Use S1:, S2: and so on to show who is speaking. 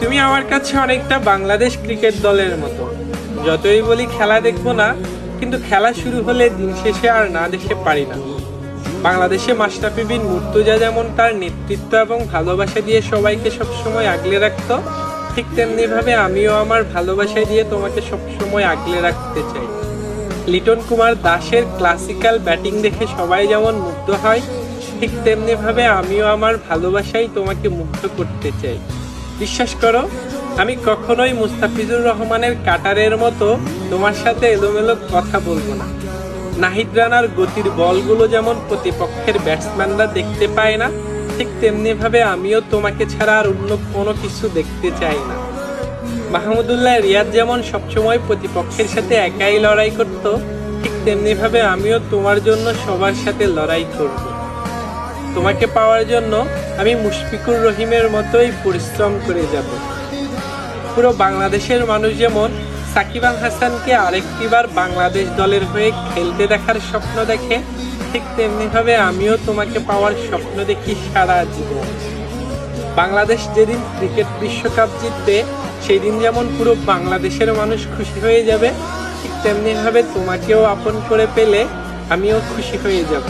S1: তুমি আমার কাছে অনেকটা বাংলাদেশ ক্রিকেট দলের মতো। যতই বলি খেলা দেখবো না, কিন্তু খেলা শুরু হলে দিন শেষে আর না দেখে পারি না। বাংলাদেশে মাশরাফি বিন মুর্তজা যেমন তার নেতৃত্ব এবং ভালোবাসা দিয়ে সবাইকে সবসময় আগলে রাখতো, ঠিক তেমনি ভাবে আমিও আমার ভালোবাসা দিয়ে তোমাকে সবসময় আগলে রাখতে চাই। লিটন কুমার দাসের ক্লাসিক্যাল ব্যাটিং দেখে সবাই যেমন মুগ্ধ হয়, ঠিক তেমনি ভাবে আমিও আমার ভালোবাসাই তোমাকে মুগ্ধ করতে চাই। বিশ্বাস করো, আমি কখনোই মুস্তাফিজুর রহমানের কাটারের মতো তোমার সাথে এলোমেলো কথা বলবো না। নাহিদ রানার গতির বলগুলো যেমন প্রতিপক্ষের ব্যাটসম্যানরা দেখতে পায় না, ঠিক তেমনি ভাবে আমিও তোমাকে ছাড়া আর অন্য কোনো কিছু দেখতে চাই না। মাহমুদুল্লাহ রিয়াদ যেমন সবসময় প্রতিপক্ষের সাথে একাই লড়াই করত, ঠিক তেমনি ভাবে আমিও তোমার জন্য সবার সাথে লড়াই করব। তোমাকে পাওয়ার জন্য আমি মুশফিকুর রহিমের মতোই পরিশ্রম করে যাব। পুরো বাংলাদেশের মানুষ যেমন সাকিব আল হাসানকে আরেকটিবার বাংলাদেশ দলের হয়ে খেলতে দেখার স্বপ্ন দেখে, ঠিক তেমনি ভাবে আমিও তোমাকে পাওয়ার স্বপ্ন দেখি সারা জীবন। বাংলাদেশ যেদিন ক্রিকেট বিশ্বকাপ জিতবে, সেই দিন যেমন পুরো বাংলাদেশের মানুষ খুশি হয়ে যাবে, ঠিক তেমনি ভাবে তোমাকেও আপন করে পেলে আমিও খুশি হয়ে যাব।